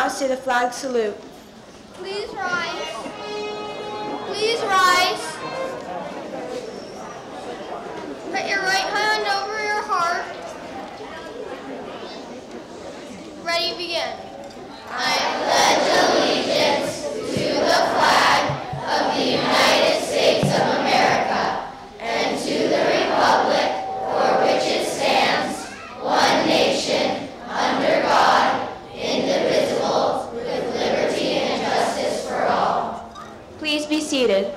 now say the flag salute. Please rise. Please rise. Put your right hand over your heart. Ready, begin. I pledge allegiance to the flag of the United States of America and to the republic for which it stands, one nation, under God, indivisible, with liberty and justice for all. Please be seated.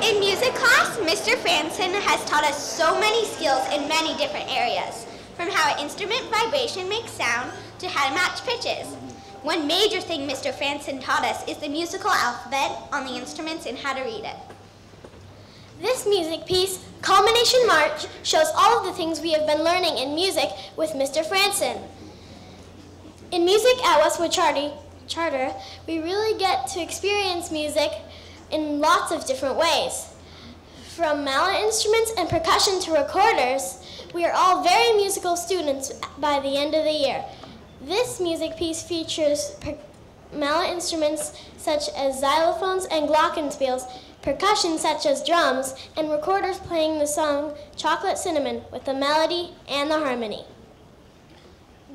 In music class, Mr. Franson has taught us so many skills in many different areas, from how an instrument vibration makes sound to how to match pitches. One major thing Mr. Franson taught us is the musical alphabet on the instruments and how to read it. This music piece, Culmination March, shows all of the things we have been learning in music with Mr. Franson. In music at Westwood Charter, we really get to experience music in lots of different ways. From mallet instruments and percussion to recorders, we are all very musical students by the end of the year. This music piece features mallet instruments such as xylophones and glockenspiels, percussion such as drums, and recorders playing the song Chocolate Cinnamon with the melody and the harmony.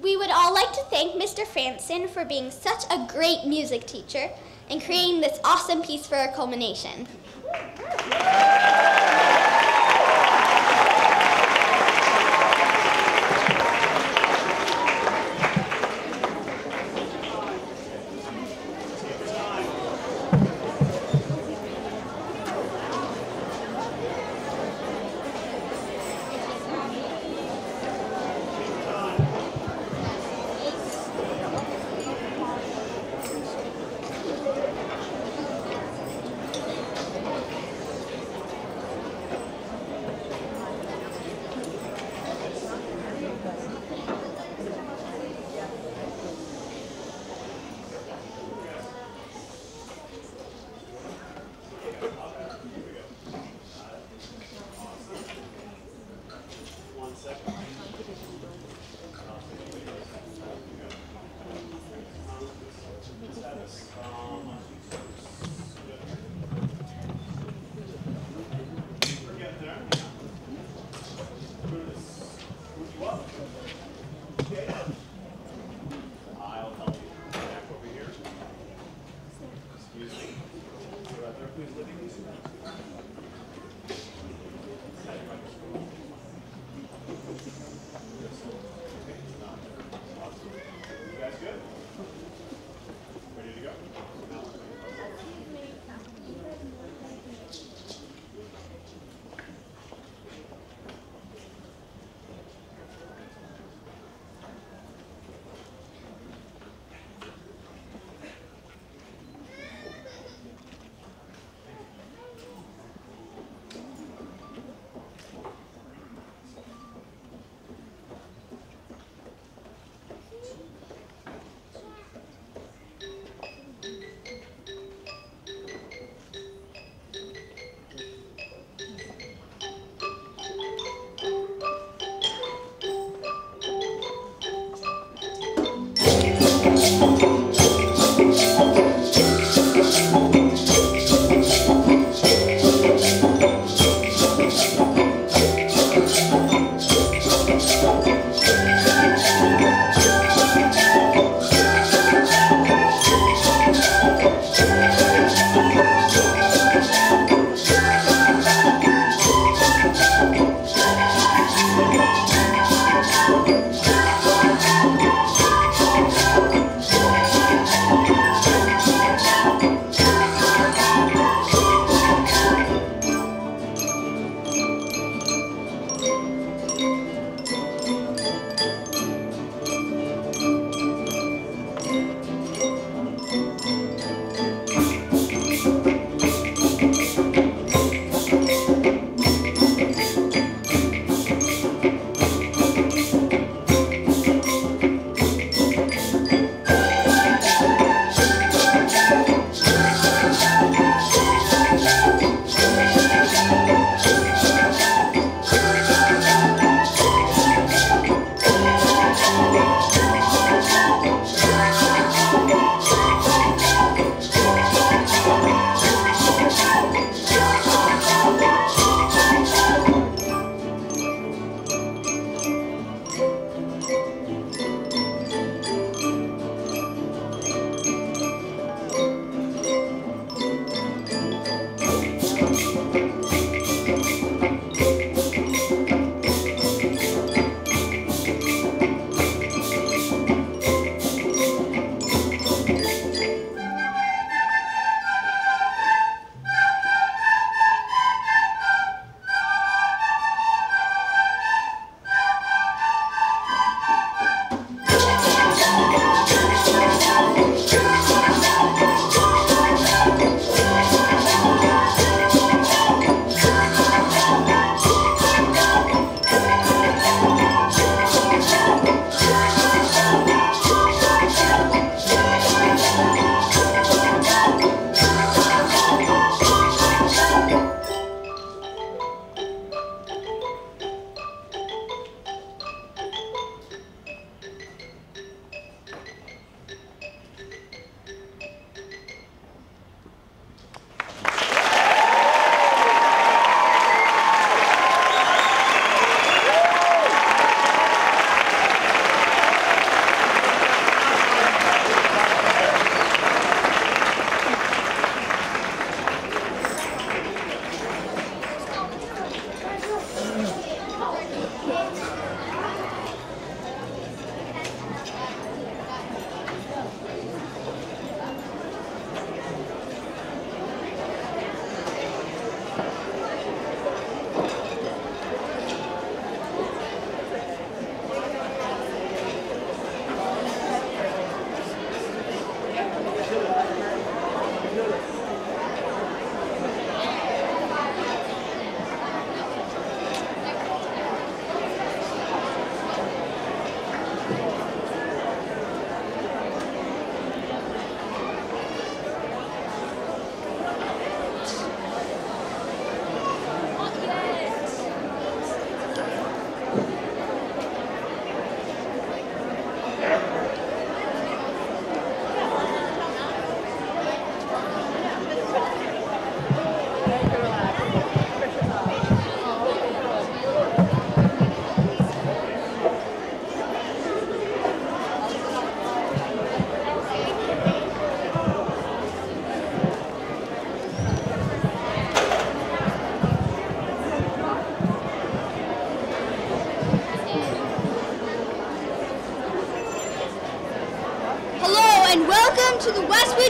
We would all like to thank Mr. Franson for being such a great music teacher and creating this awesome piece for our culmination.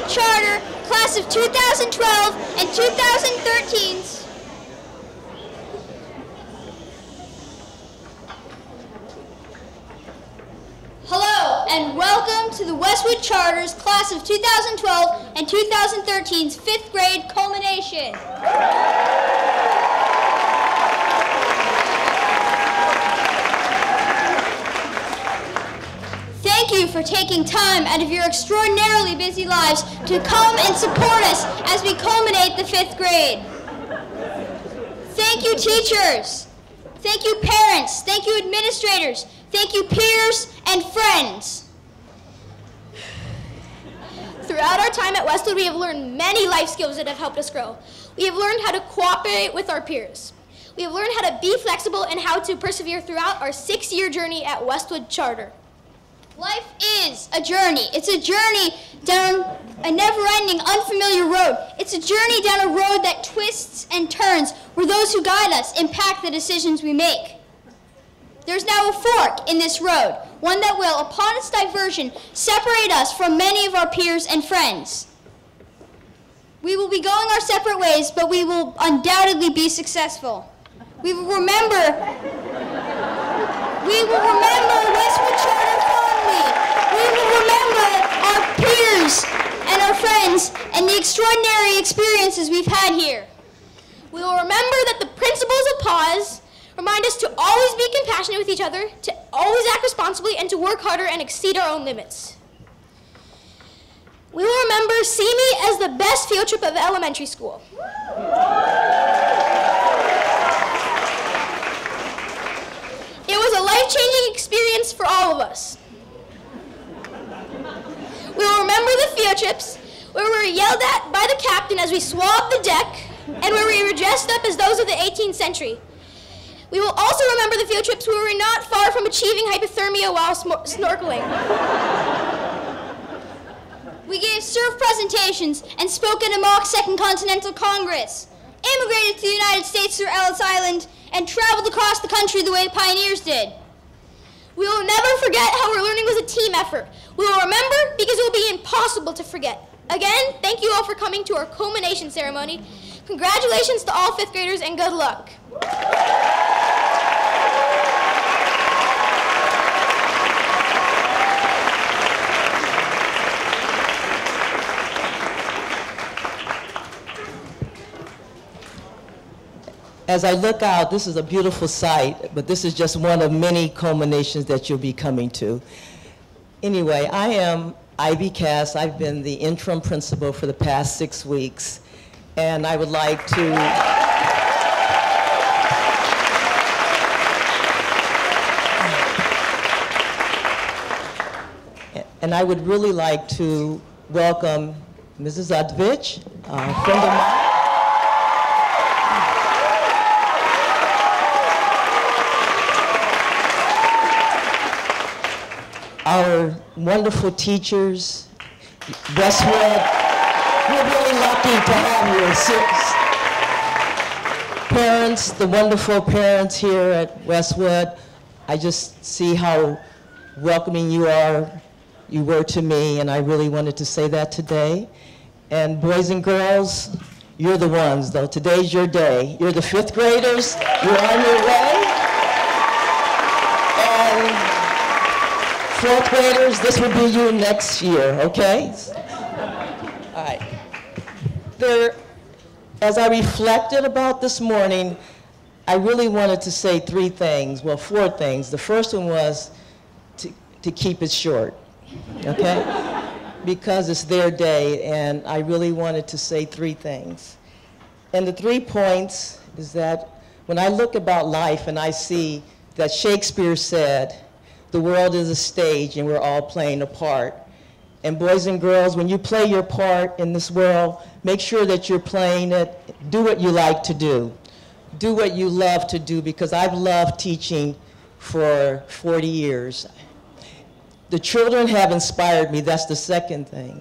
Westwood Charter, class of 2012 and 2013's. Hello, and welcome to the Westwood Charter's class of 2012 and 2013's 5th grade culmination. Thank you for taking time out of your extraordinarily busy lives to come and support us as we culminate the 5th grade. Thank you, teachers. Thank you, parents. Thank you, administrators. Thank you, peers and friends. Throughout our time at Westwood, we have learned many life skills that have helped us grow. We have learned how to cooperate with our peers. We have learned how to be flexible and how to persevere throughout our 6-year journey at Westwood Charter. Life is a journey. It's a journey down a never-ending, unfamiliar road. It's a journey down a road that twists and turns, where those who guide us impact the decisions we make. There's now a fork in this road, one that will, upon its diversion, separate us from many of our peers and friends. We will be going our separate ways, but we will undoubtedly be successful. We will remember Westwood Charter fondly. We will remember our peers and our friends and the extraordinary experiences we've had here. We will remember that the principles of pause remind us to always be compassionate with each other, to always act responsibly, and to work harder and exceed our own limits. We will remember CME as the best field trip of elementary school. It was a life-changing experience for all of us. We will remember the field trips where we were yelled at by the captain as we swabbed the deck and where we were dressed up as those of the 18th century. We will also remember the field trips where we were not far from achieving hypothermia while snorkeling. We gave surf presentations and spoke at a mock Second Continental Congress, immigrated to the United States through Ellis Island, and traveled across the country the way the pioneers did. We will never forget how our learning was a team effort. We will remember because it will be impossible to forget. Again, thank you all for coming to our culmination ceremony. Congratulations to all 5th graders and good luck. As I look out, this is a beautiful sight, but this is just one of many culminations that you'll be coming to. Anyway, I am Ivy Cass. I've been the interim principal for the past 6 weeks, and I would like to really like to welcome Mrs. Udvich, a friend of mine. Our wonderful teachers, Westwood, we're really lucky to have you. Parents, the wonderful parents here at Westwood, I just see how welcoming you were to me, and I really wanted to say that today. And boys and girls, you're the ones, though. Today's your day. You're the 5th graders. You're on your way. 4th graders, this will be you next year, okay? All right. As I reflected about this morning, I really wanted to say 3 things, well, 4 things. The first one was to keep it short, okay? Because it's their day, and I really wanted to say 3 things. And the 3 points is that when I look about life and I see that Shakespeare said, the world is a stage and we're all playing a part. And boys and girls, when you play your part in this world, make sure that you're playing it. Do what you like to do. Do what you love to do, because I've loved teaching for 40 years. The children have inspired me. That's the second thing.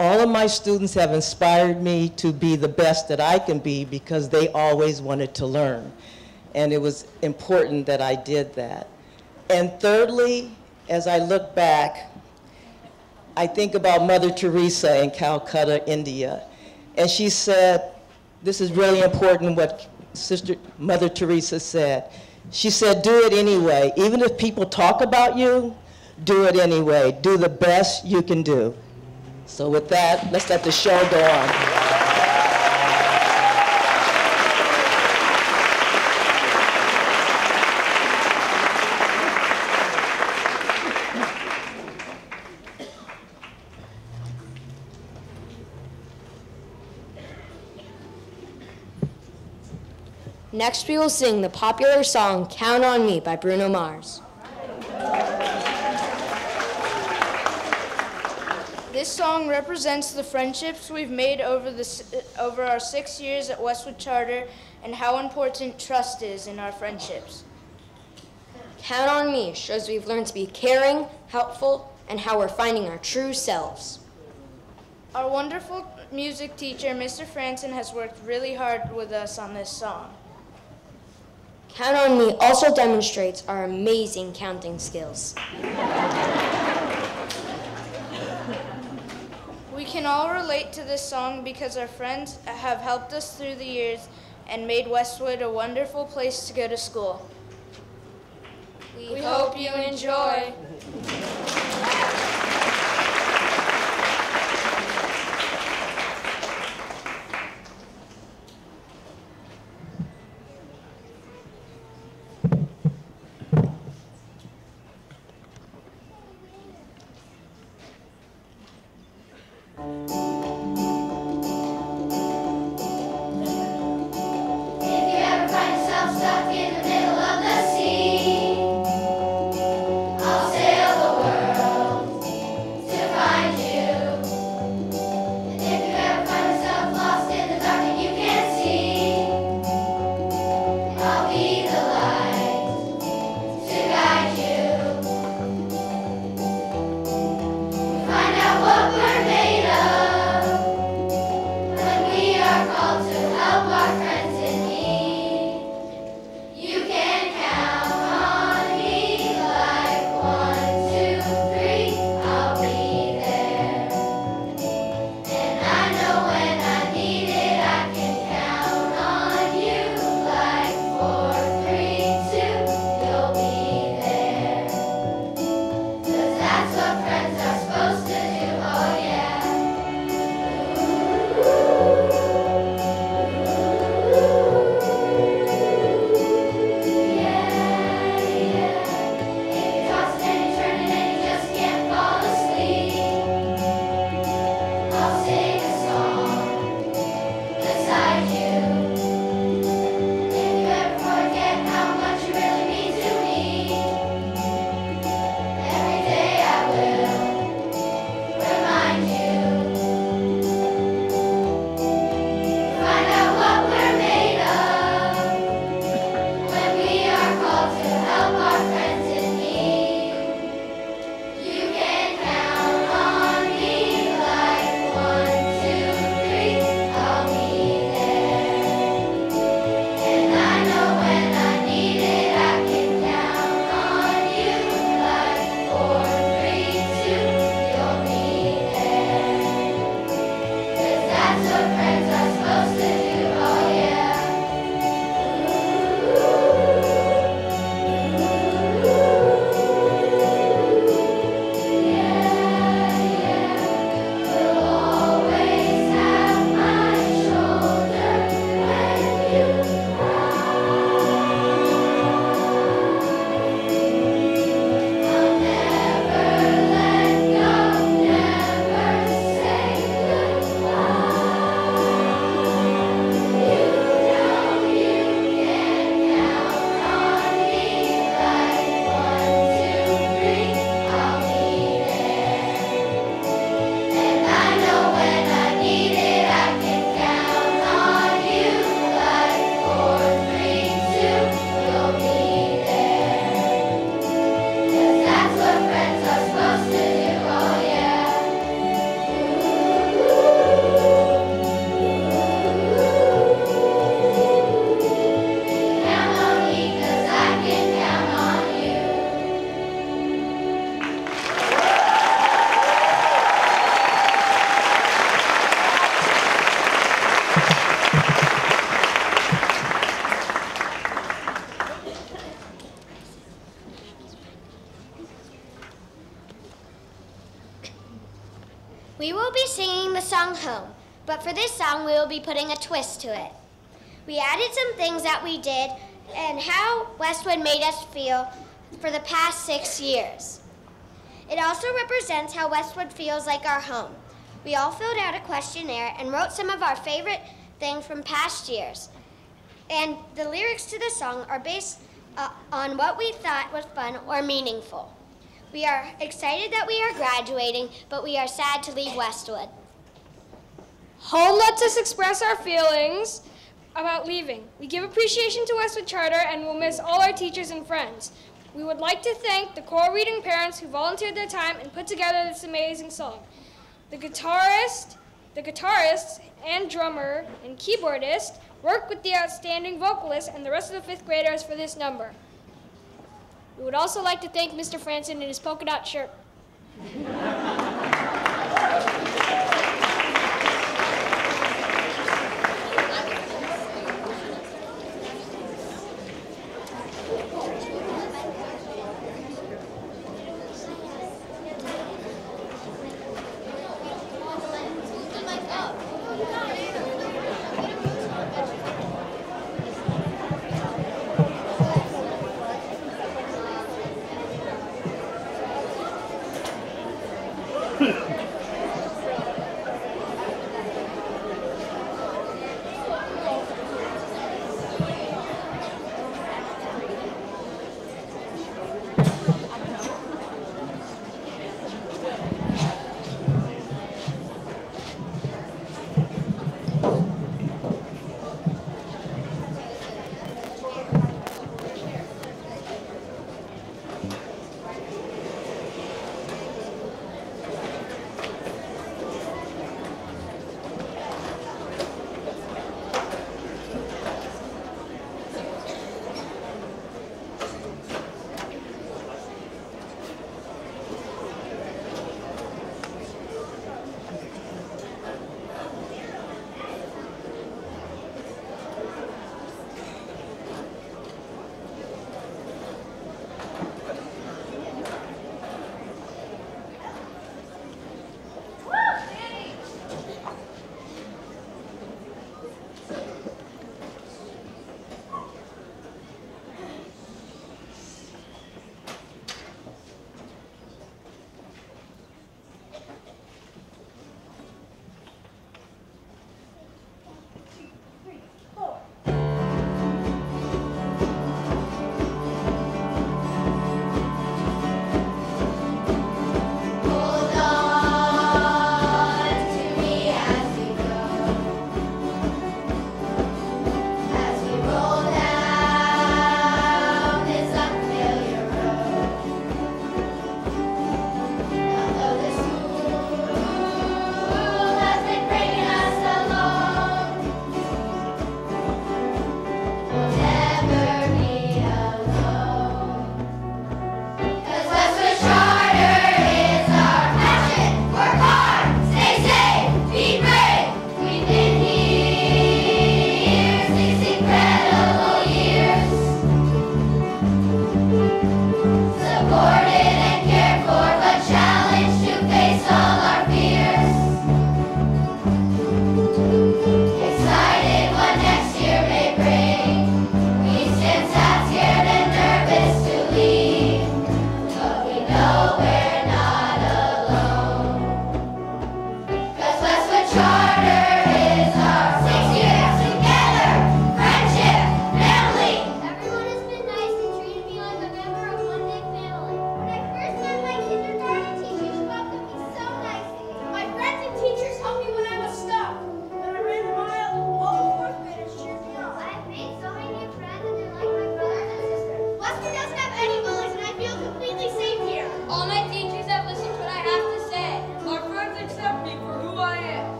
All of my students have inspired me to be the best that I can be because they always wanted to learn. And it was important that I did that. And thirdly, as I look back, I think about Mother Teresa in Calcutta, India. And she said, this is really important what Mother Teresa said. She said, do it anyway. Even if people talk about you, do it anyway. Do the best you can do. So with that, let's let the show go on. Next, we will sing the popular song Count on Me by Bruno Mars. This song represents the friendships we've made over our 6 years at Westwood Charter and how important trust is in our friendships. Count on Me shows we've learned to be caring, helpful, and how we're finding our true selves. Our wonderful music teacher, Mr. Franson, has worked really hard with us on this song. Count on Me also demonstrates our amazing counting skills. We can all relate to this song because our friends have helped us through the years and made Westwood a wonderful place to go to school. We hope you enjoy. Stuck in the middle of the sea, I'll sail the world. home. But for this song, we will be putting a twist to it. We added some things that we did and how Westwood made us feel for the past 6 years. It also represents how Westwood feels like our home. We all filled out a questionnaire and wrote some of our favorite things from past years. And the lyrics to the song are based on what we thought was fun or meaningful. We are excited that we are graduating, but we are sad to leave Westwood. Home lets us express our feelings about leaving. We give appreciation to Westwood Charter and will miss all our teachers and friends. We would like to thank the choral reading parents who volunteered their time and put together this amazing song. The guitarist and drummer and keyboardist worked with the outstanding vocalist and the rest of the 5th graders for this number. We would also like to thank Mr. Franson and his polka dot shirt.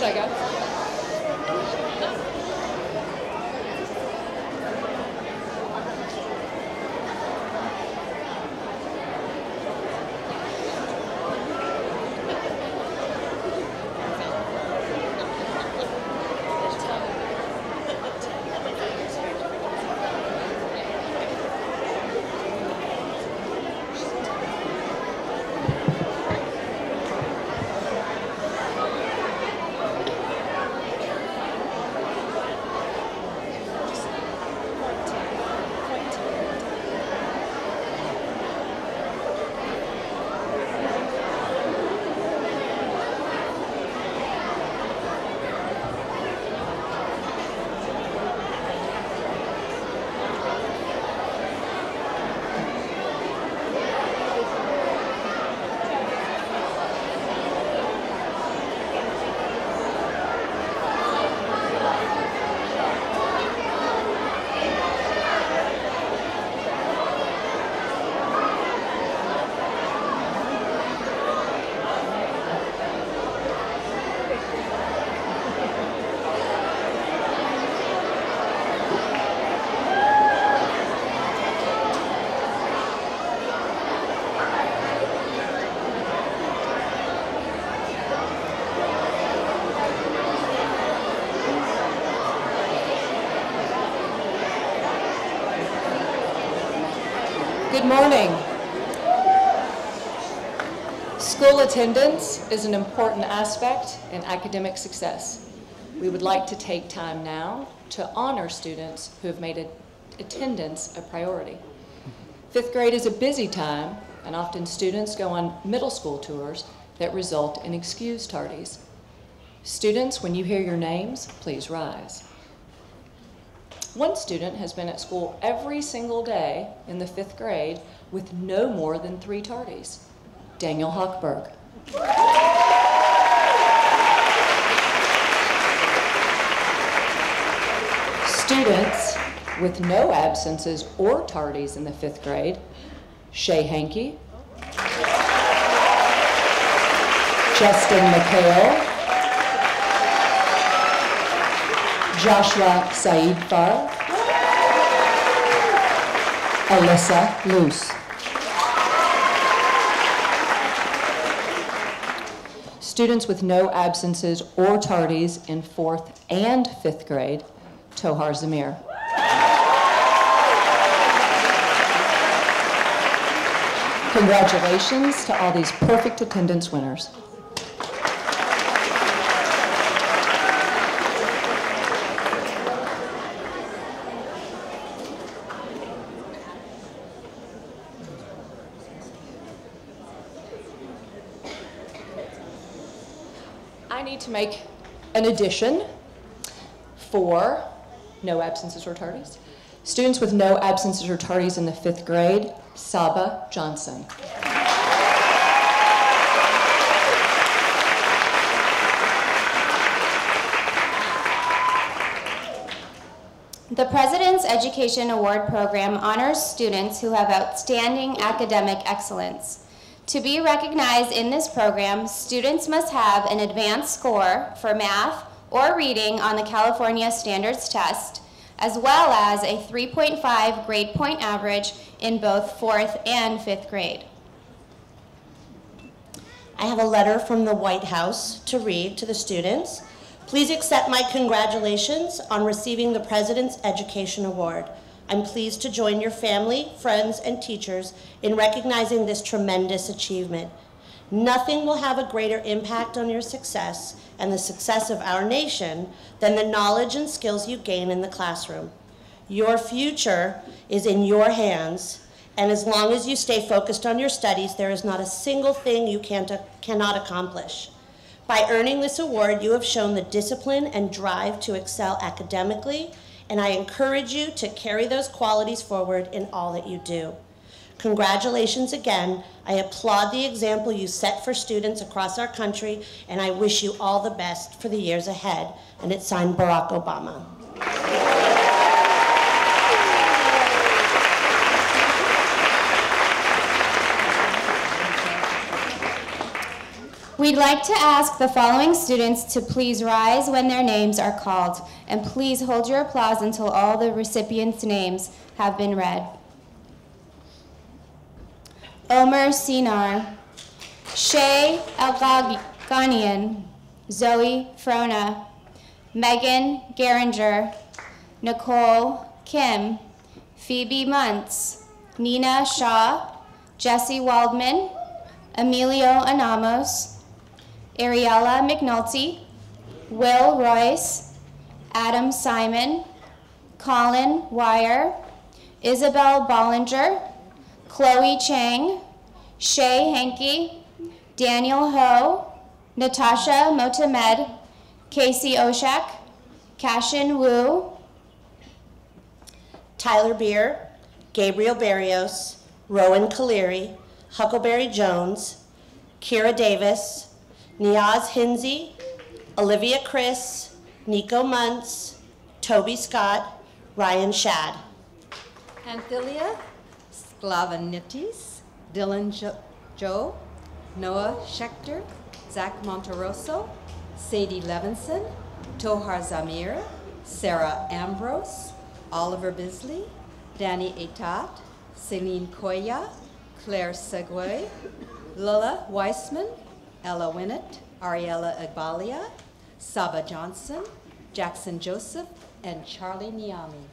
Should I go? Good morning. School attendance is an important aspect in academic success. We would like to take time now to honor students who have made attendance a priority. Fifth grade is a busy time, and often students go on middle school tours that result in excused tardies. Students, when you hear your names, please rise. One student has been at school every single day in the fifth grade with no more than 3 tardies. Daniel Hochberg. Students with no absences or tardies in the fifth grade: Shay Hankey, Justin McHale, Joshua Saeedfar, Alyssa Luce. Students with no absences or tardies in 4th and 5th grade: Tohar Zamir. Congratulations to all these perfect attendance winners. I need to make an addition for no absences or tardies. Students with no absences or tardies in the 5th grade: Saba Johnson. The President's Education Award Program honors students who have outstanding academic excellence. To be recognized in this program, students must have an advanced score for math or reading on the California Standards Test, as well as a 3.5 grade point average in both 4th and 5th grade. I have a letter from the White House to read to the students. Please accept my congratulations on receiving the President's Education Award. I'm pleased to join your family, friends, and teachers in recognizing this tremendous achievement. Nothing will have a greater impact on your success and the success of our nation than the knowledge and skills you gain in the classroom. Your future is in your hands, and as long as you stay focused on your studies, there is not a single thing you cannot accomplish. By earning this award, you have shown the discipline and drive to excel academically, and I encourage you to carry those qualities forward in all that you do. Congratulations again. I applaud the example you set for students across our country, and I wish you all the best for the years ahead. And it's signed Barack Obama. We'd like to ask the following students to please rise when their names are called, and please hold your applause until all the recipients' names have been read. Omer Sinar, Shay Elganian, Zoe Frona, Megan Geringer, Nicole Kim, Phoebe Muntz, Nina Shaw, Jesse Waldman, Emilio Anamos, Ariella McNulty, Will Royce, Adam Simon, Colin Wire, Isabel Bollinger, Chloe Chang, Shay Hankey, Daniel Ho, Natasha Motamed, Casey Oshak, Cashin Wu, Tyler Beer, Gabriel Barrios, Rowan Caleri, Huckleberry Jones, Kira Davis, Niaz Hinsey, Olivia Chris, Nico Muntz, Toby Scott, Ryan Shad. Anthelia Sklavanitis, Dylan Joe, Noah Schechter, Zach Monterosso, Sadie Levinson, Tohar Zamir, Sarah Ambrose, Oliver Bisley, Danny Etat, Celine Koya, Claire Segway, Lila Weissman, Ella Winnett, Ariella Agbalia, Saba Johnson, Jackson Joseph, and Charlie Niami.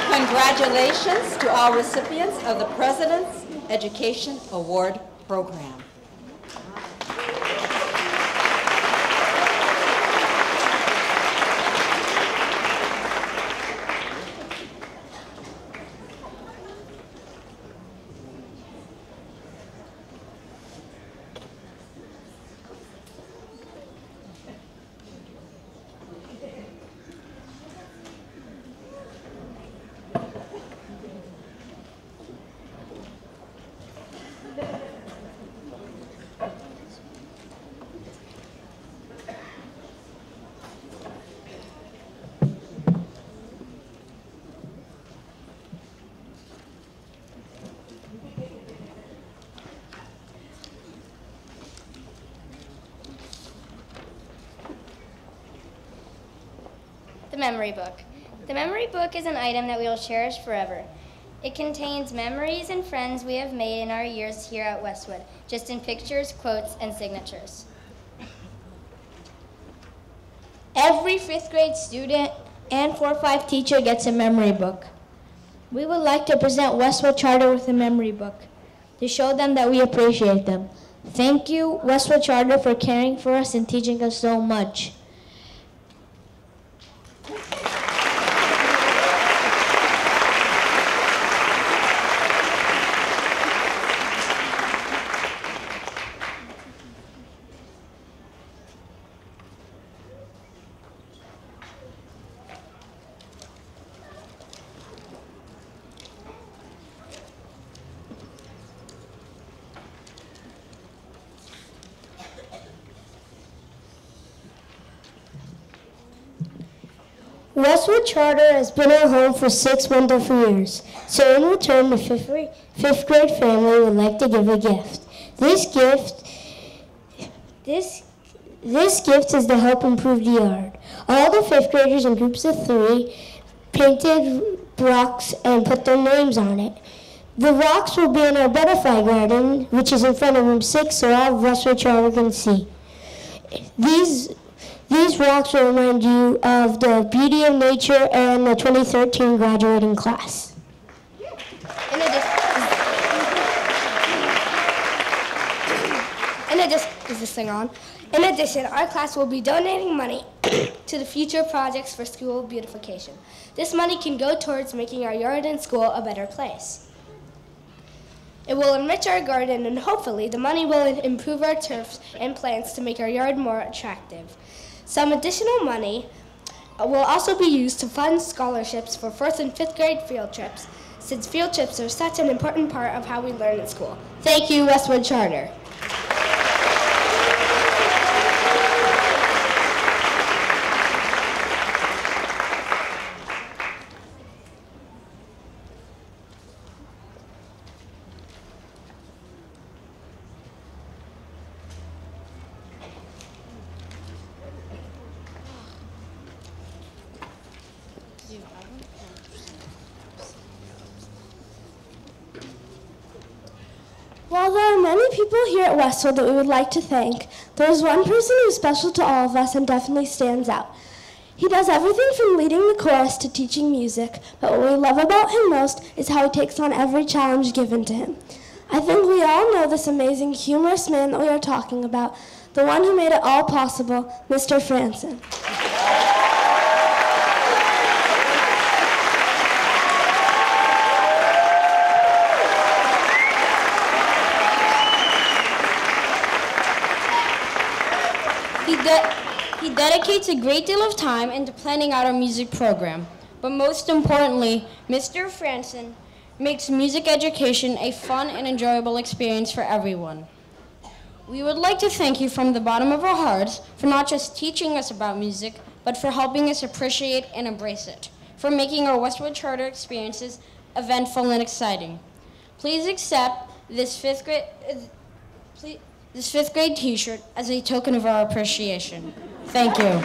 Congratulations to all recipients of the President's Education Award Program. The memory book. The memory book is an item that we will cherish forever. It contains memories and friends we have made in our years here at Westwood, just in pictures, quotes, and signatures. Every 5th grade student and 4-5 teacher gets a memory book. We would like to present Westwood Charter with a memory book to show them that we appreciate them. Thank you, Westwood Charter, for caring for us and teaching us so much. Westwood Charter has been our home for 6 wonderful years. So in return, the 5th grade family would like to give a gift. This gift is to help improve the yard. All the 5th graders in groups of 3 painted rocks and put their names on it. The rocks will be in our butterfly garden, which is in front of room 6, so all of Westwood Charter can see. These rocks will remind you of the beauty of nature and the 2013 graduating class. In addition, our class will be donating money to the future projects for school beautification. This money can go towards making our yard and school a better place. It will enrich our garden, and hopefully the money will improve our turfs and plants to make our yard more attractive. Some additional money will also be used to fund scholarships for 4th and 5th grade field trips. since field trips are such an important part of how we learn at school. Thank you, Westwood Charter. While there are many people here at Westwood that we would like to thank, there is one person who is special to all of us and definitely stands out. He does everything from leading the chorus to teaching music, but what we love about him most is how he takes on every challenge given to him. I think we all know this amazing, humorous man that we are talking about, the one who made it all possible, Mr. Franson. He dedicates a great deal of time into planning out our music program. But most importantly, Mr. Franson makes music education a fun and enjoyable experience for everyone. We would like to thank you from the bottom of our hearts for not just teaching us about music, but for helping us appreciate and embrace it, for making our Westwood Charter experiences eventful and exciting. Please accept this fifth grade t-shirt as a token of our appreciation. Thank you.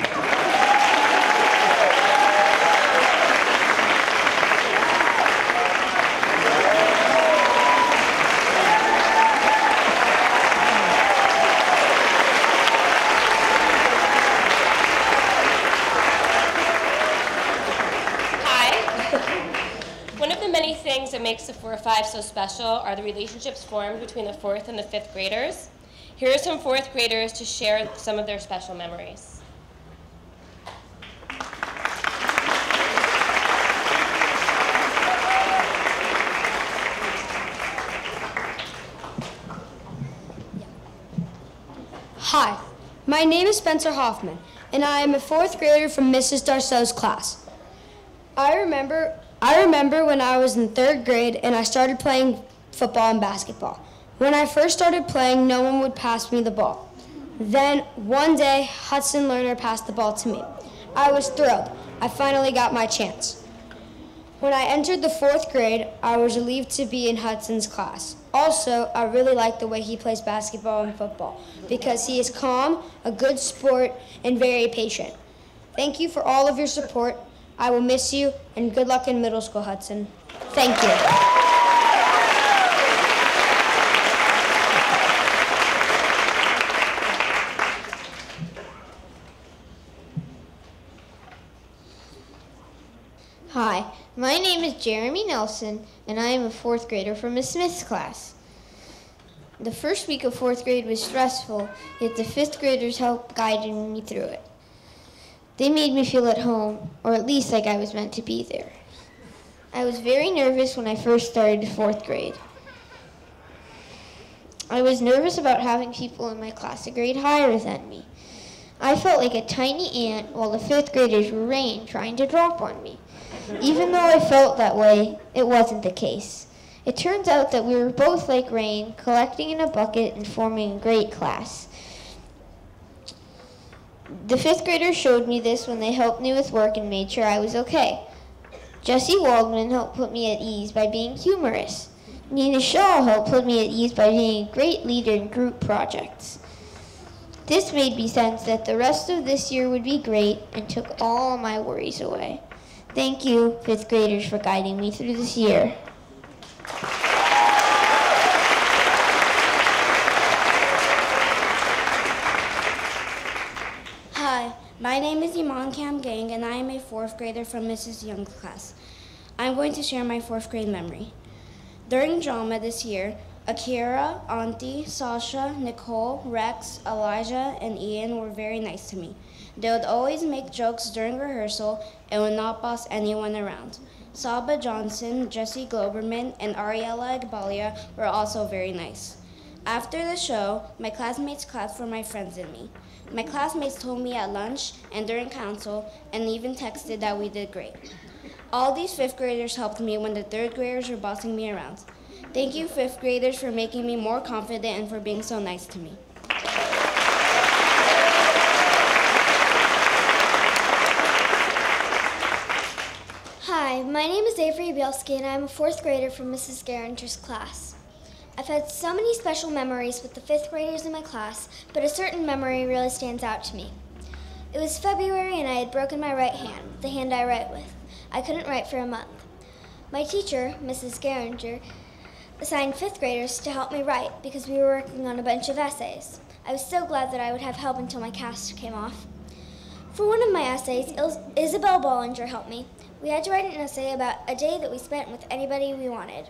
That makes the 4-5 so special are the relationships formed between the 4th and the 5th graders. Here are some 4th graders to share some of their special memories. Hi, my name is Spencer Hoffman, and I am a 4th grader from Mrs. Darceau's class. I remember when I was in 3rd grade and I started playing football and basketball. When I first started playing, no one would pass me the ball. Then one day, Hudson Lerner passed the ball to me. I was thrilled. I finally got my chance. When I entered the 4th grade, I was relieved to be in Hudson's class. Also, I really like the way he plays basketball and football because he is calm, a good sport, and very patient. Thank you for all of your support. I will miss you, and good luck in middle school, Hudson. Thank you. Hi, my name is Jeremy Nelson, and I am a 4th grader from Miss Smith's class. The first week of 4th grade was stressful, yet the 5th graders helped guiding me through it. They made me feel at home, or at least like I was meant to be there. I was very nervous when I first started 4th grade. I was nervous about having people in my class a grade higher than me. I felt like a tiny ant while the 5th graders were rain trying to drop on me. Even though I felt that way, it wasn't the case. It turns out that we were both like rain, collecting in a bucket and forming a great class. The 5th graders showed me this when they helped me with work and made sure I was okay. Jessie Waldman helped put me at ease by being humorous. Nina Shaw helped put me at ease by being a great leader in group projects. This made me sense that the rest of this year would be great and took all my worries away. Thank you, 5th graders, for guiding me through this year. Hi, my name is Iman Cam Gang, and I am a 4th grader from Mrs. Young's class. I'm going to share my 4th grade memory. During drama this year, Akira, Auntie, Sasha, Nicole, Rex, Elijah, and Ian were very nice to me. They would always make jokes during rehearsal and would not boss anyone around. Saba Johnson, Jesse Globerman, and Ariella Agbalia were also very nice. After the show, my classmates clapped for my friends and me. My classmates told me at lunch and during council and even texted that we did great. All these 5th graders helped me when the 3rd graders were bossing me around. Thank you, 5th graders, for making me more confident and for being so nice to me. Hi, my name is Avery Bielski, and I'm a 4th grader from Mrs. Geringer's class. I've had so many special memories with the 5th graders in my class, but a certain memory really stands out to me. It was February, and I had broken my right hand, the hand I write with. I couldn't write for a month. My teacher, Mrs. Geringer, assigned 5th graders to help me write because we were working on a bunch of essays. I was so glad that I would have help until my cast came off. For one of my essays, Isabel Bollinger helped me. We had to write an essay about a day that we spent with anybody we wanted.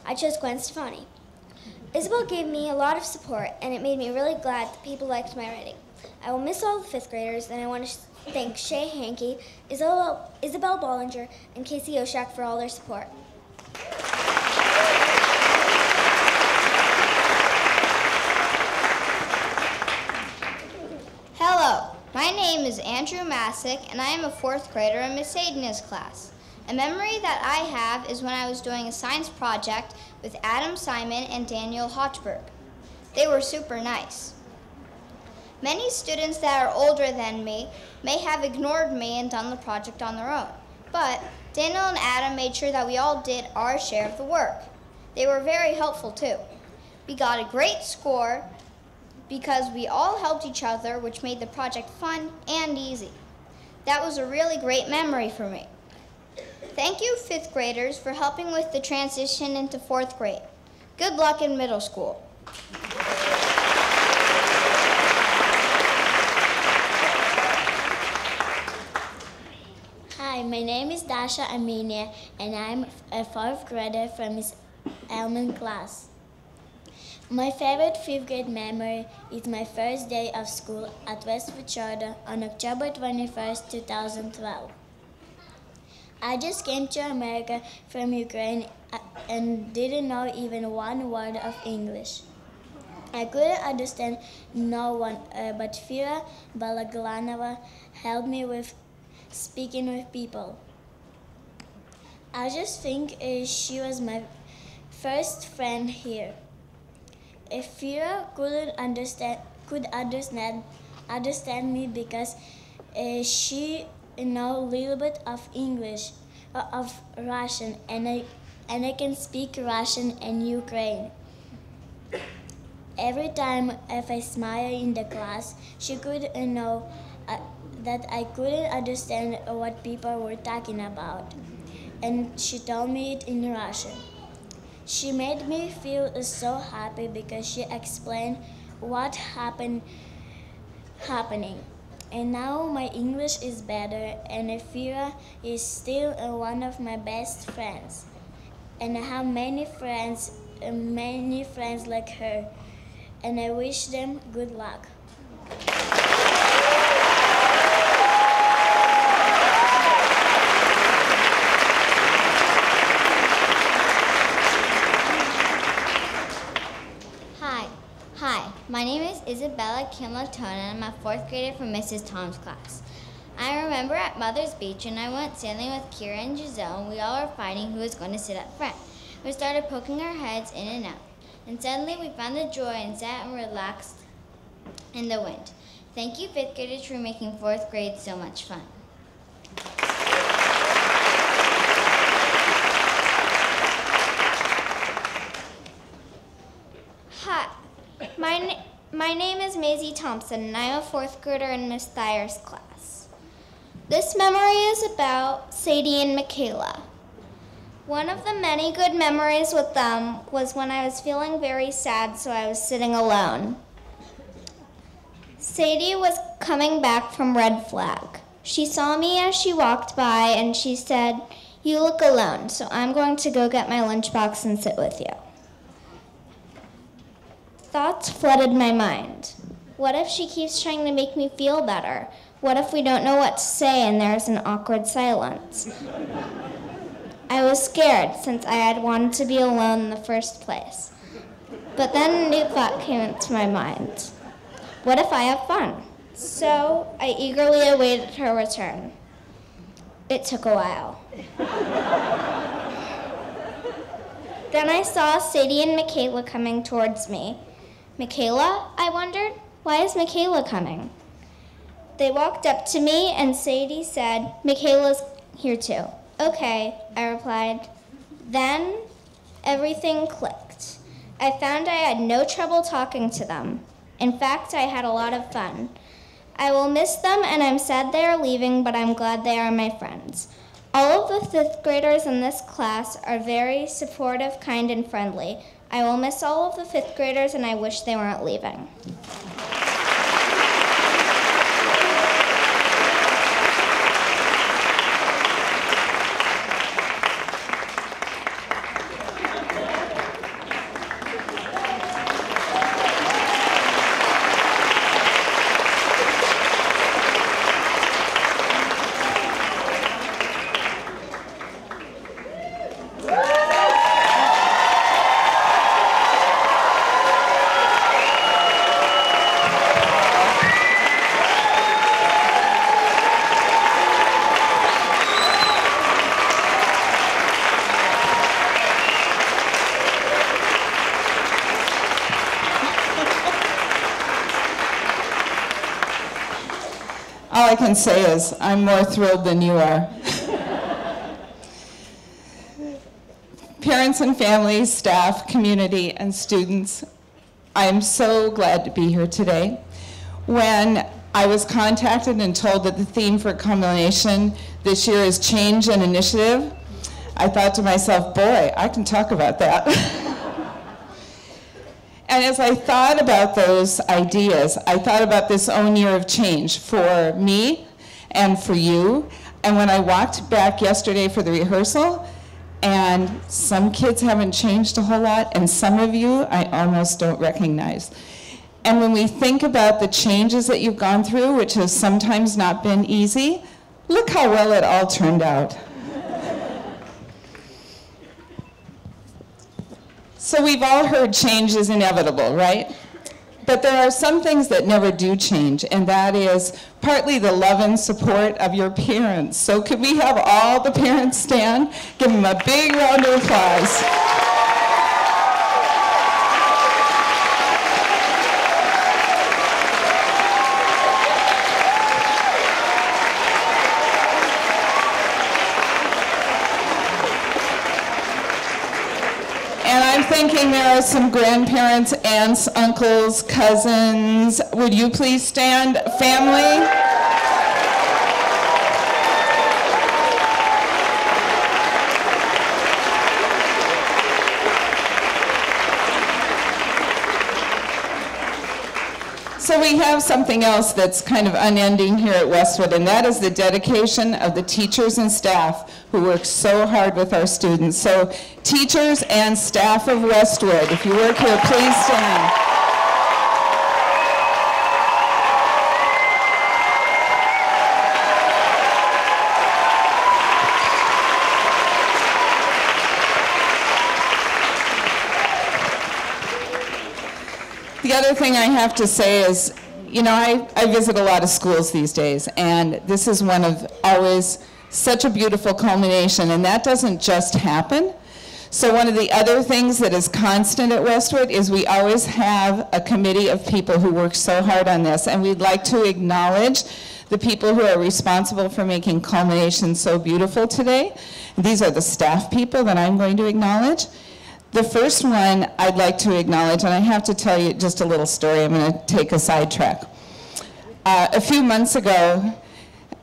I chose Gwen Stefani. Isabel gave me a lot of support, and it made me really glad that people liked my writing. I will miss all the 5th graders, and I want to thank Shay Hankey, Isabel Bollinger, and Casey Oshak for all their support. Hello, my name is Andrew Masick, and I am a 4th grader in Miss Aidna's class. A memory that I have is when I was doing a science project with Adam Simon and Daniel Hochberg. They were super nice. Many students that are older than me may have ignored me and done the project on their own, but Daniel and Adam made sure that we all did our share of the work. They were very helpful too. We got a great score because we all helped each other, which made the project fun and easy. That was a really great memory for me. Thank you, 5th graders, for helping with the transition into 4th grade. Good luck in middle school. Hi, my name is Dasha Aminia, and I'm a 4th grader from Miss Elman class. My favorite 5th grade memory is my first day of school at Westwood Charter on October 21st, 2012. I just came to America from Ukraine and didn't know even one word of English. I couldn't understand no one, but Fira Balaglanova helped me with speaking with people. I just think she was my first friend here. If Fira could understand me because she know a little bit of English, of Russian, and I can speak Russian and Ukraine. Every time if I smile in the class, she could know that I couldn't understand what people were talking about, and she told me it in Russian. She made me feel so happy because she explained what happening. And now my English is better, and Efira is still one of my best friends. And I have many friends like her, and I wish them good luck. Hi, my name is Isabella Kimlatona, and I'm a 4th grader from Mrs. Tom's class. I remember at Mother's Beach, and I went sailing with Kira and Giselle, and we all were fighting who was going to sit up front. We started poking our heads in and out, and suddenly we found the joy and sat and relaxed in the wind. Thank you, 5th graders, for making 4th grade so much fun. Hi, my name is Maisie Thompson, and I'm a 4th grader in Miss Thayer's class. This memory is about Sadie and Michaela. One of the many good memories with them was when I was feeling very sad, so I was sitting alone. Sadie was coming back from Red Flag. She saw me as she walked by, and she said, "You look alone, so I'm going to go get my lunchbox and sit with you." Thoughts flooded my mind. What if she keeps trying to make me feel better? What if we don't know what to say and there's an awkward silence? I was scared since I had wanted to be alone in the first place. But then a new thought came into my mind. What if I have fun? So I eagerly awaited her return. It took a while. Then I saw Sadie and Michaela coming towards me. Michaela? I wondered. Why is Michaela coming? They walked up to me and Sadie said, Michaela's here too. Okay, I replied. Then everything clicked. I found I had no trouble talking to them. In fact, I had a lot of fun. I will miss them and I'm sad they are leaving, but I'm glad they are my friends. All of the fifth graders in this class are very supportive, kind, and friendly. I will miss all of the fifth graders and I wish they weren't leaving. All I can say is I'm more thrilled than you are. Parents and families, staff, community, and students, I'm so glad to be here today. When I was contacted and told that the theme for culmination this year is change and initiative, I thought to myself, boy, I can talk about that. And as I thought about those ideas, I thought about this own year of change for me and for you. And when I walked back yesterday for the rehearsal, and some kids haven't changed a whole lot, and some of you I almost don't recognize. And when we think about the changes that you've gone through, which has sometimes not been easy, look how well it all turned out. So we've all heard change is inevitable, right? But there are some things that never do change, and that is partly the love and support of your parents. So could we have all the parents stand? Give them a big round of applause. And I'm thinking there are some grandparents, aunts, uncles, cousins. Would you please stand? Family? So we have something else that's kind of unending here at Westwood, and that is the dedication of the teachers and staff who work so hard with our students. So teachers and staff of Westwood, if you work here, please stand. The other thing I have to say is, you know, I visit a lot of schools these days, and this is one of always such a beautiful culmination, and that doesn't just happen. So one of the other things that is constant at Westwood is we always have a committee of people who work so hard on this, and we'd like to acknowledge the people who are responsible for making culmination so beautiful today. These are the staff people that I'm going to acknowledge. The first one I'd like to acknowledge, and I have to tell you just a little story. I'm going to take a sidetrack. A few months ago,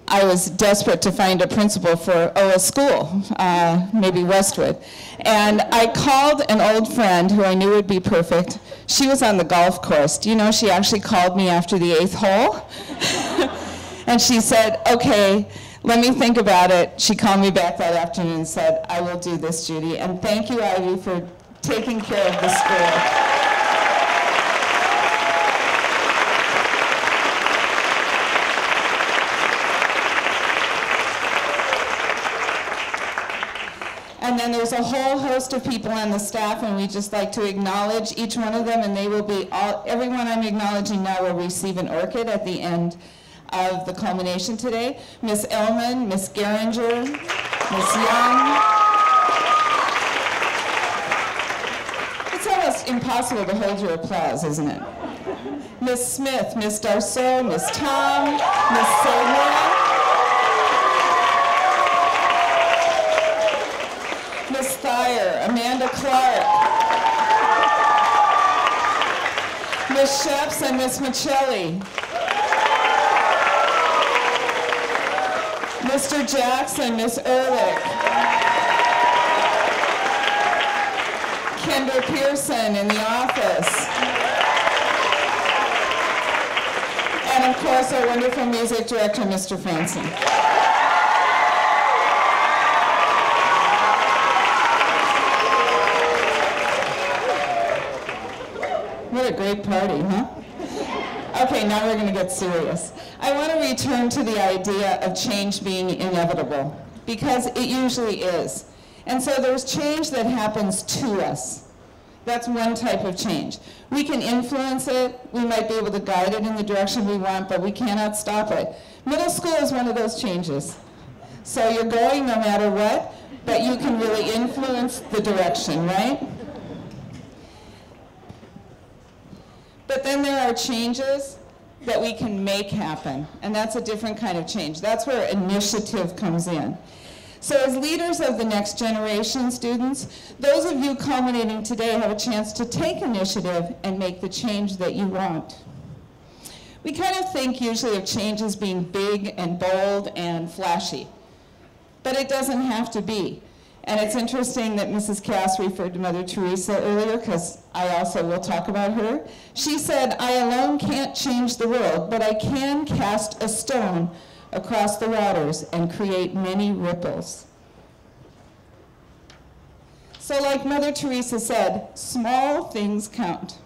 I was desperate to find a principal for a school, maybe Westwood. And I called an old friend who I knew would be perfect. She was on the golf course. Do you know she actually called me after the 8th hole? And she said, okay, let me think about it. She called me back that afternoon and said, I will do this, Judy. And thank you, Ivy, for taking care of the school. And then there's a whole host of people on the staff, and we just like to acknowledge each one of them, and they will be everyone I'm acknowledging now will receive an orchid at the end of the culmination today. Miss Ellman, Miss Geringer, Miss Young. It's almost impossible to hold your applause, isn't it? Miss Smith, Miss Darceau, Miss Tom, Miss Seymour, Miss Thayer, Amanda Clark, Miss Sheps and Miss Michelli, Mr. Jackson, Miss Ehrlich, Kendra Pearson in the office, and of course our wonderful music director, Mr. Franson. What a great party, huh? Okay, now we're going to get serious. I want to return to the idea of change being inevitable, because it usually is. And so there's change that happens to us. That's one type of change. We can influence it, we might be able to guide it in the direction we want, but we cannot stop it. Middle school is one of those changes. So you're going no matter what, but you can really influence the direction, right? But then there are changes that we can make happen, and that's a different kind of change. That's where initiative comes in. So as leaders of the next generation, students, those of you culminating today have a chance to take initiative and make the change that you want. We kind of think usually of change as being big and bold and flashy, but it doesn't have to be. And it's interesting that Mrs. Cass referred to Mother Teresa earlier, because I also will talk about her. She said, "I alone can't change the world, but I can cast a stone across the waters and create many ripples." So like Mother Teresa said, small things count.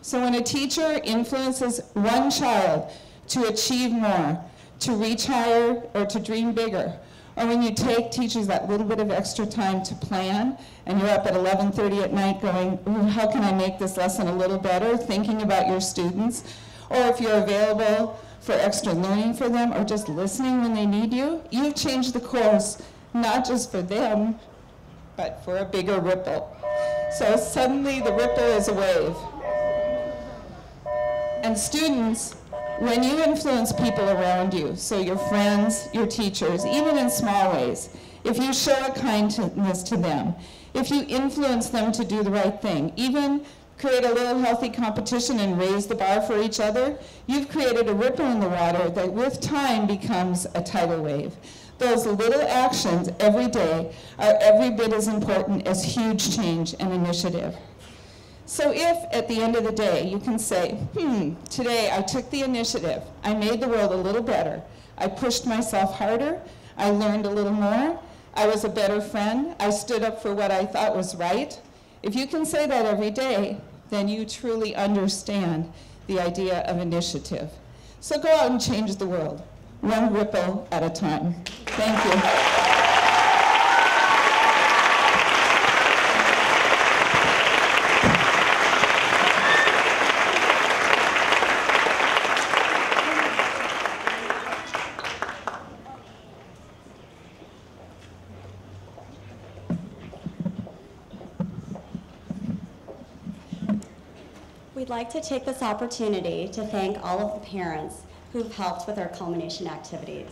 So when a teacher influences one child to achieve more, to reach higher, or to dream bigger, or when you take teachers that little bit of extra time to plan, and you're up at 11:30 at night going, "Ooh, how can I make this lesson a little better?" thinking about your students, or if you're available for extra learning for them, or just listening when they need you, you've changed the course, not just for them, but for a bigger ripple. So suddenly the ripple is a wave. And students, when you influence people around you, so your friends, your teachers, even in small ways, if you show a kindness to them, if you influence them to do the right thing, even create a little healthy competition and raise the bar for each other, you've created a ripple in the water that with time becomes a tidal wave. Those little actions every day are every bit as important as huge change and initiative. So if at the end of the day you can say, today I took the initiative, I made the world a little better, I pushed myself harder, I learned a little more, I was a better friend, I stood up for what I thought was right. If you can say that every day, then you truly understand the idea of initiative. So go out and change the world, one ripple at a time. Thank you. We'd like to take this opportunity to thank all of the parents who've helped with our culmination activities.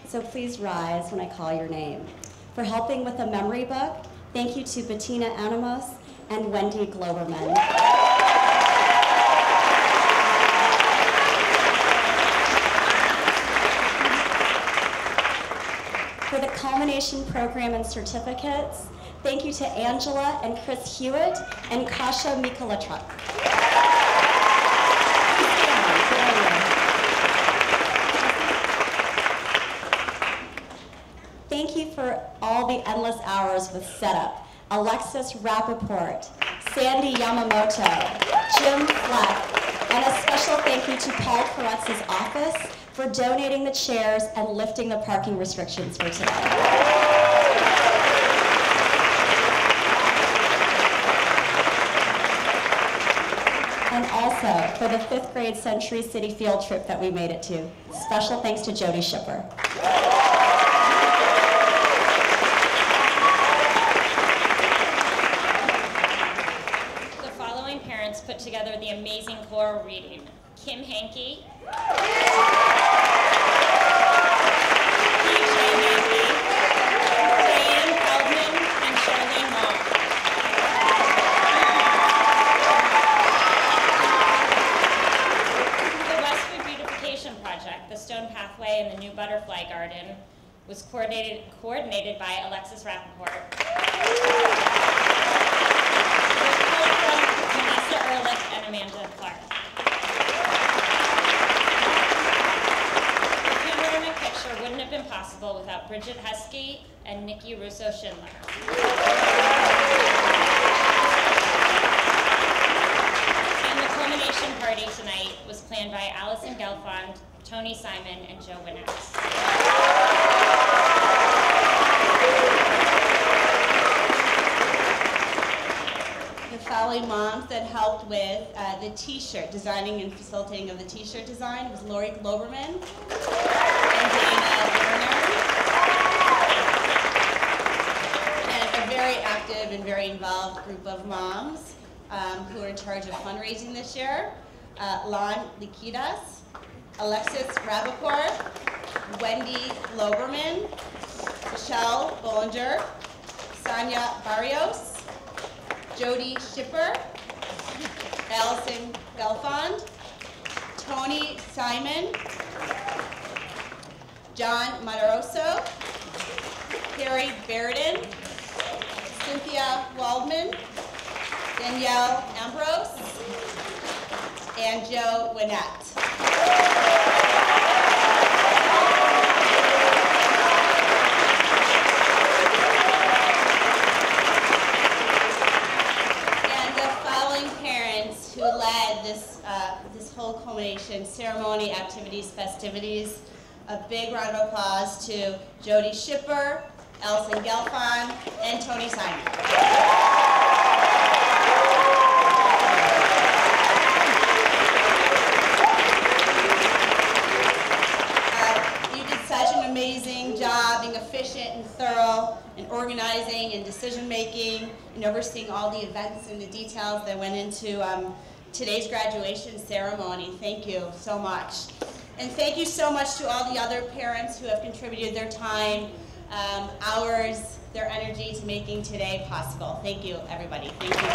So please rise when I call your name. For helping with the memory book, thank you to Bettina Animos and Wendy Globerman. For the culmination program and certificates, thank you to Angela and Chris Hewitt and Kasha Mikolachuk. Thank you for all the endless hours with setup. Alexis Rappaport, Sandy Yamamoto, Jim Fleck, and a special thank you to Paul Koretz's office for donating the chairs and lifting the parking restrictions for today. And also for the 5th grade Century City field trip that we made it to. Special thanks to Jody Shipper. amazing choral reading. Kim Hankey, PJ Hankey, Diane Feldman, and Charlene Long. The Westwood Beautification Project, the Stone Pathway and the New Butterfly Garden, was coordinated by Alexis Rappaport. With help from Melissa Ehrlich and Amanda Clark. The panoramic picture wouldn't have been possible without Bridget Heskey and Nikki Russo-Schindler. And the culmination party tonight was planned by Allison Gelfond, Tony Simon, and Joe Winnett. The following moms that helped with the t-shirt, designing and facilitating of the t-shirt design was Lori Globerman and Dana Werner. And a very active and very involved group of moms who are in charge of fundraising this year. Lon Liquidas, Alexis Rappaport, Wendy Globerman, Michelle Bollinger, Sonia Barrios, Jody Schipper, Allison Gelfond, Tony Simon, John Mataroso, Harry Beridan, Cynthia Waldman, Danielle Ambrose, and Joe Winnett. Who led this whole culmination, ceremony, activities, festivities. A big round of applause to Jody Schipper, Alison Gelfond, and Tony Simon. You did such an amazing job being efficient and thorough and organizing and decision making and overseeing all the events and the details that went into today's graduation ceremony. Thank you so much. And thank you so much to all the other parents who have contributed their time, hours, their energy to making today possible. Thank you, everybody. Thank you.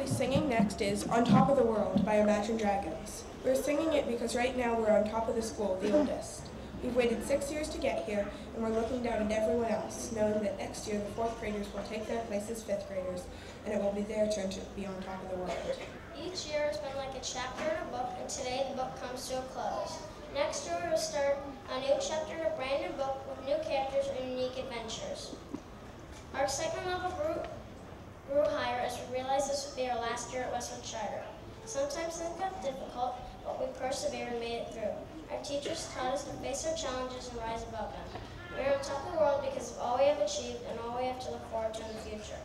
Singing next is On Top of the World by Imagine Dragons. We're singing it because right now we're on top of the school, the oldest. We've waited 6 years to get here, and we're looking down at everyone else, knowing that next year the 4th graders will take their place as 5th graders, and it will be their turn to be on top of the world. Each year has been like a chapter in a book, and today the book comes to a close. Next year we will start a new chapter in a brand new book with new characters and unique adventures. Our excitement level grew higher as we realized this would be our last year at Westwood Charter. Sometimes things got difficult, but we persevered and made it through. Our teachers taught us to face our challenges and rise above them. We are on top of the world because of all we have achieved and all we have to look forward to in the future.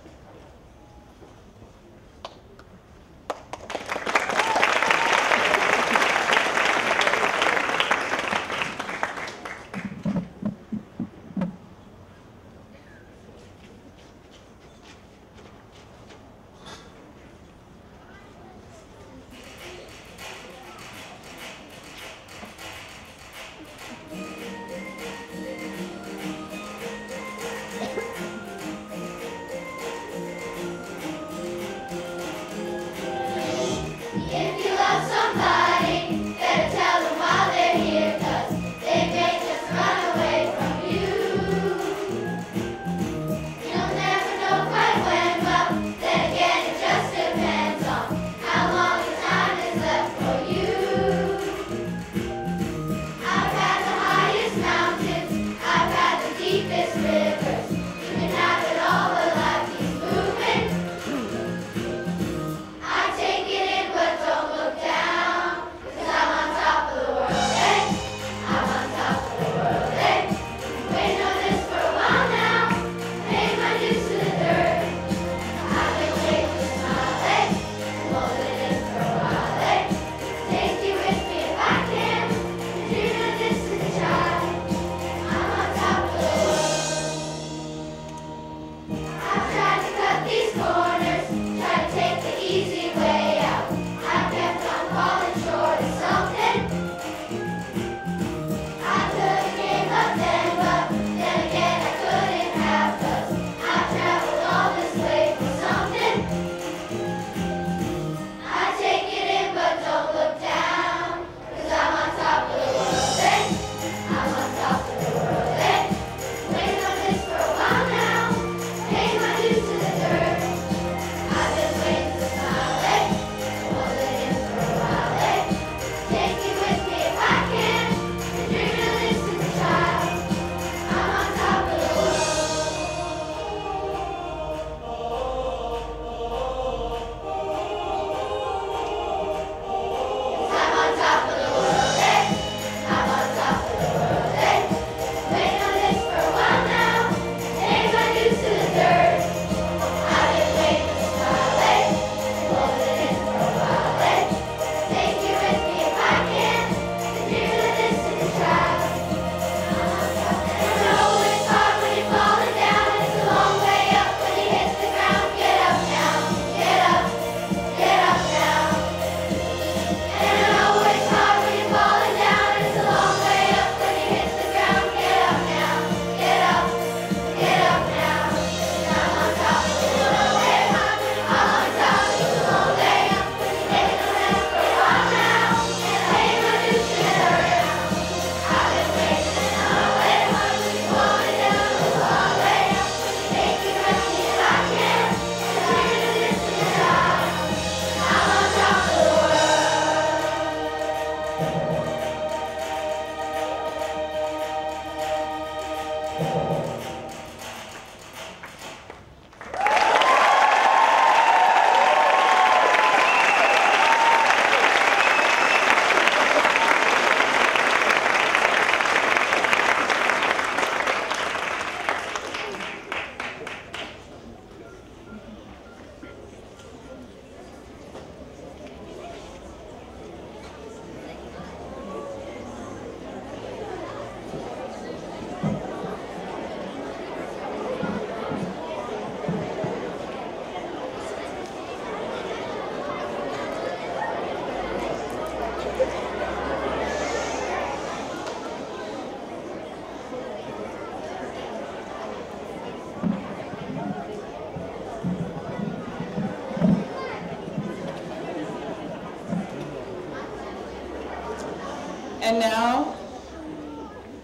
And now,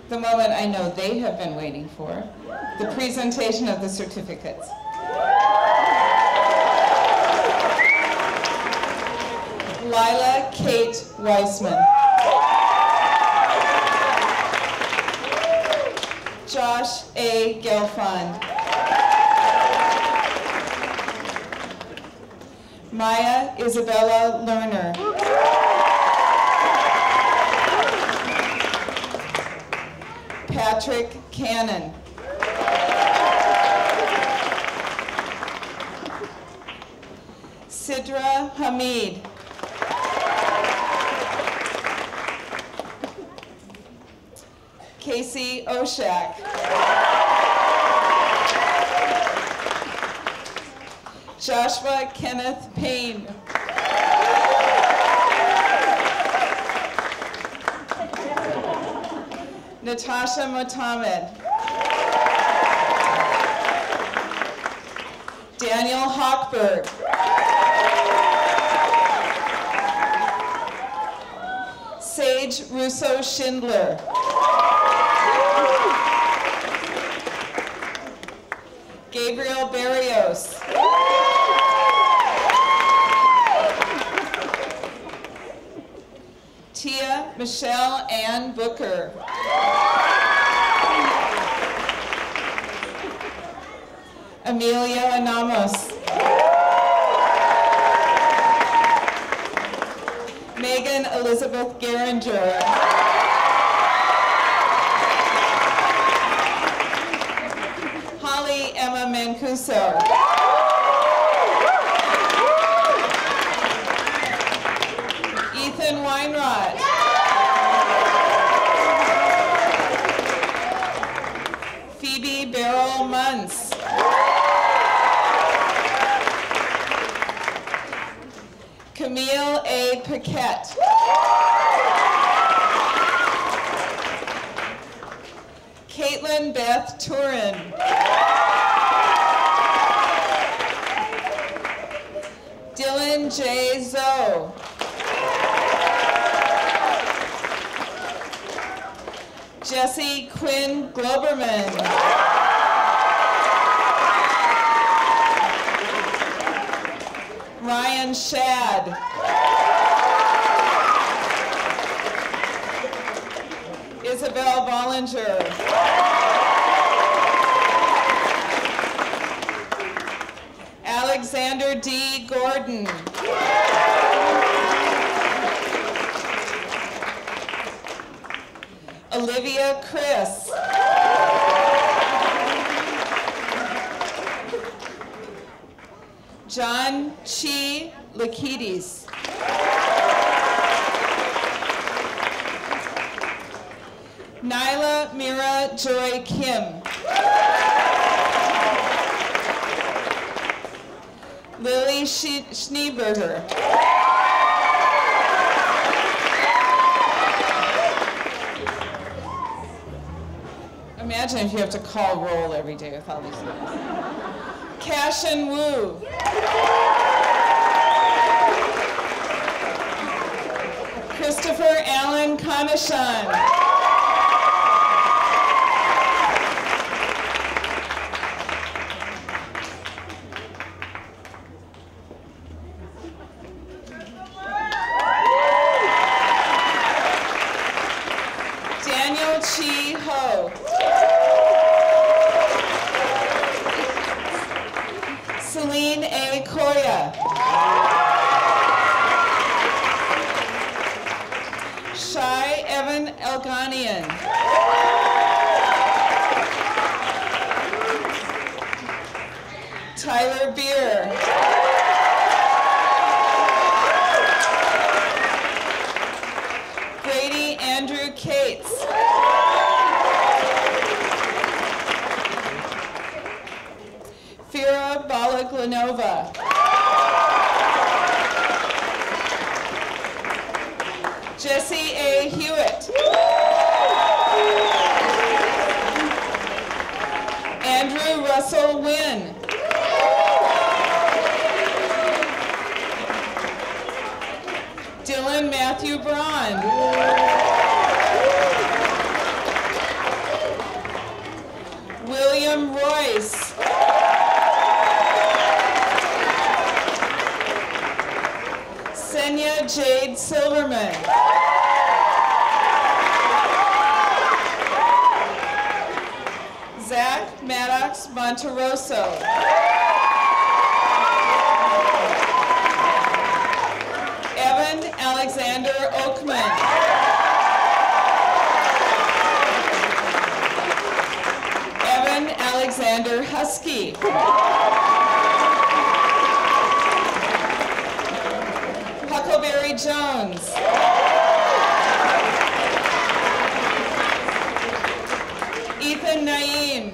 the moment I know they have been waiting for, the presentation of the certificates. Lila Kate Weissman. Josh A. Gelfond. Maya Isabella Lerner. Patrick Cannon. Sidra Hamid. Casey Oshak. Joshua Kenneth Payne. Natasha Motamed. Daniel Hochberg. Sage Russo Schindler. Gabriel Barrios. Tia Michelle Ann Booker. Amelia Anamos. Megan Elizabeth Geringer. Holly Emma Mancuso. Ethan Weinrod. Phoebe Beryl Muntz. Camille A. Paquette. Caitlin Beth Turin. Dylan J. Zoe. Jesse Quinn Globerman. Ryan Shad. Isabel Bollinger. Alexander D. Gordon. Olivia Chris. John Chi Lakides. Nyla Mira Joy Kim. Lily Schneeberger. Imagine if you have to call roll every day with all these names. Cashin Wu. Christopher Allen Conishan. Daniel Chi Ho. Celine A. Koya. Shai Evan Elganian. Tyler Beer. Grady Andrew Cates. Fira Balaglanova. Jesse A. Hewitt. Andrew Russell Wynn. Dylan Matthew Braun. William Royce. Senya Jade Silverman. Monteroso. Evan Alexander Oakman. Evan Alexander Husky. Huckleberry Jones. Ethan Naeem.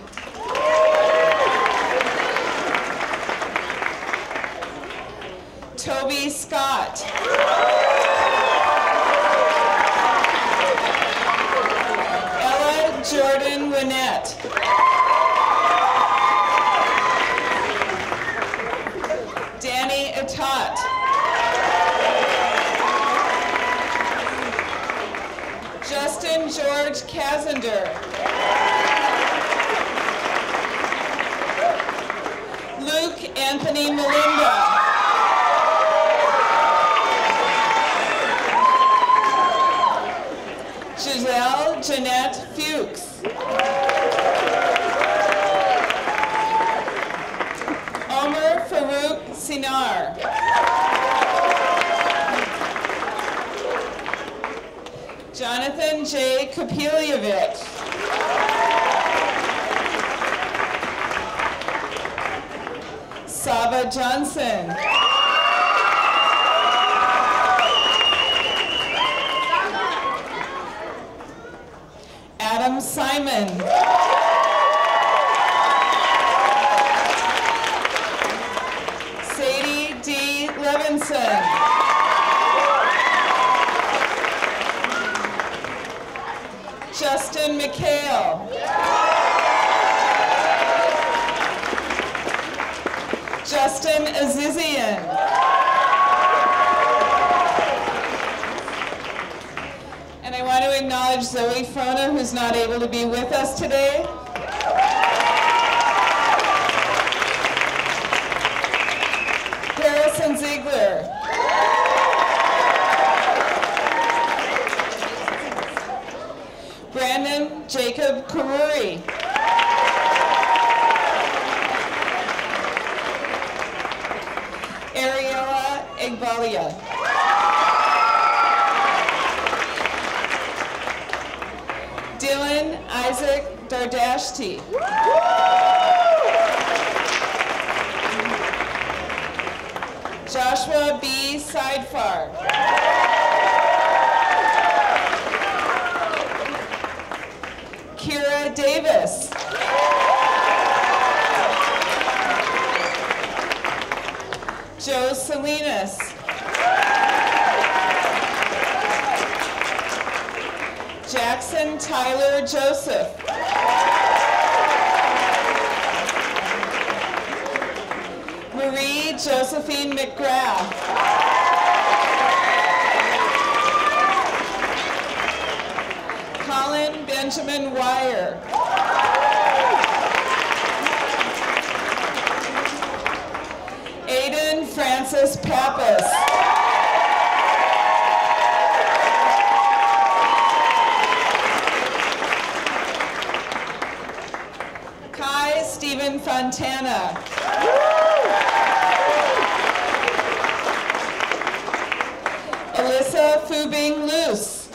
Toby Scott. Ella Jordan Winnett. Danny Atat. Justin George Kazender. Luke Anthony Melinda. Giselle Jeanette Fuchs. Omer Farouk Sinar. Jonathan J. Kopilievich. Saba Johnson. Adam Simon. Sadie D. Levinson. Justin McHale. Justin Azizian. And I want to acknowledge Zoe Frona, who's not able to be with us today. Harrison Ziegler. Brandon Jacob Karuri. Ariella Egbalia. Dylan Isaac Dardashti. Joshua B. Sidefar. Kira Davis. Joe Salinas. Jackson Tyler Joseph. Marie Josephine McGrath. Colin Benjamin Wire. Aiden Francis Pappas. Kai Stephen Fontana. Alyssa Fubing Luce.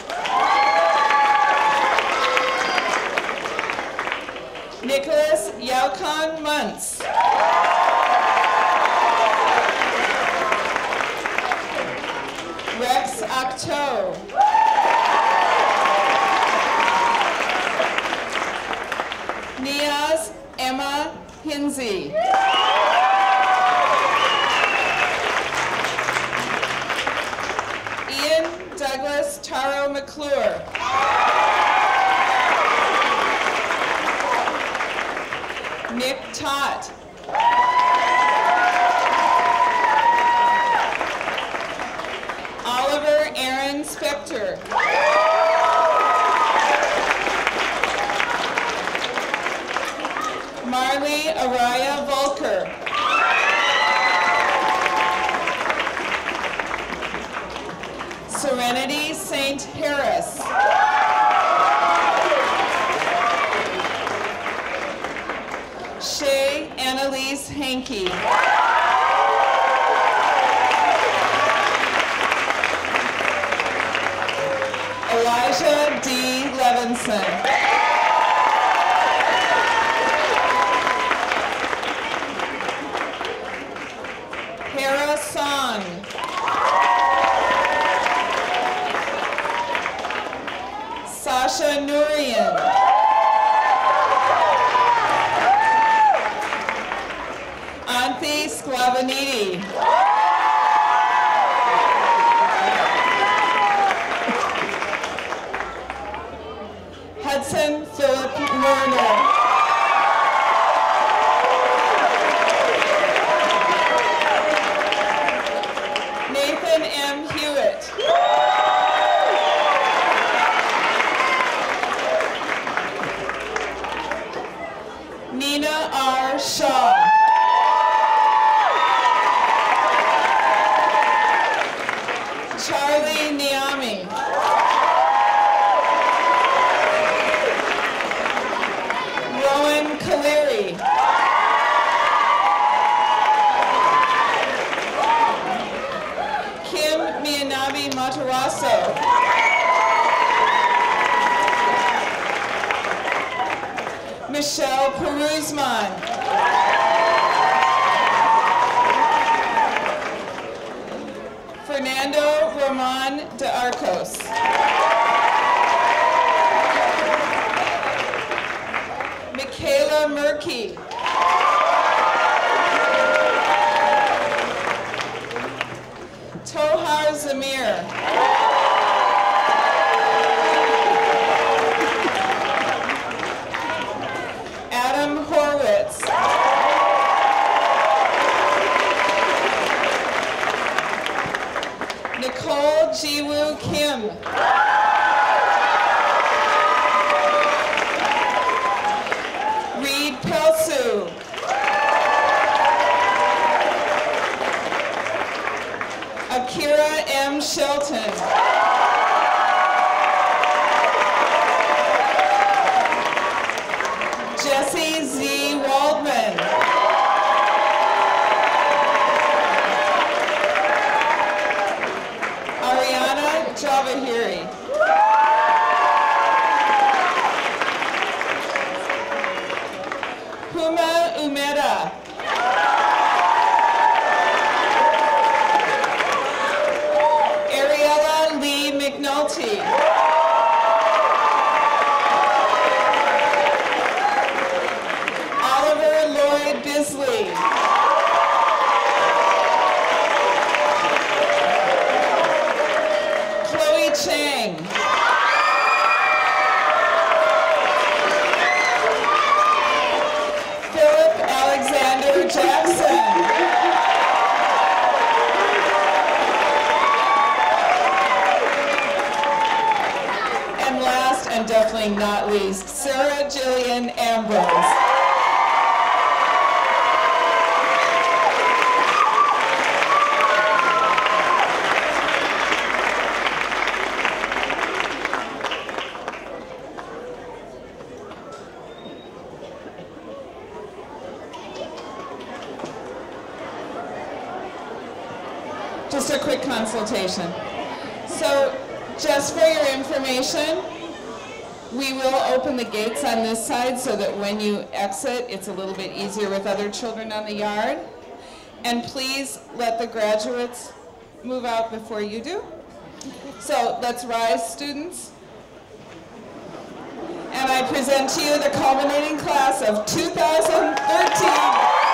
Nicholas Yaukon Muntz. Rex Octo. Niaz Emma Hinsey. Ian Douglas Taro McClure. Nick Tott. Oliver Aaron Spector. Marley Araya Volker. Serenity St. Harris. Shay Sankey. Elijah D. Levinson. Hera Song. Sasha Nurian. Anthi Sclavaniti. Hudson Philip Werner. Nathan M. Hewitt. Nina R. Shaw. Charlie Niami. Rowan Kaleri. Kim Miyanabe Matarasso. Michelle Peruzman. Fernando Roman de Arcos. Michaela Murky. Tohar Zamir. Adam Horwitz. Nicole Jiwoo Kim. Reed Pelsu. Akira M. Shelton. Jesse Z. Waldman. Ariana Javahiri. Puma Umeda. Ariella Lee McNulty. Oliver Lloyd Bisley. Chloe Chang. Philip Alexander Jackson. And last and definitely not least, Sarah Jillian Ambrose. Just a quick consultation. So, just for your information, we will open the gates on this side so that when you exit, it's a little bit easier with other children on the yard. And please let the graduates move out before you do. So, let's rise, students. And I present to you the culminating class of 2013.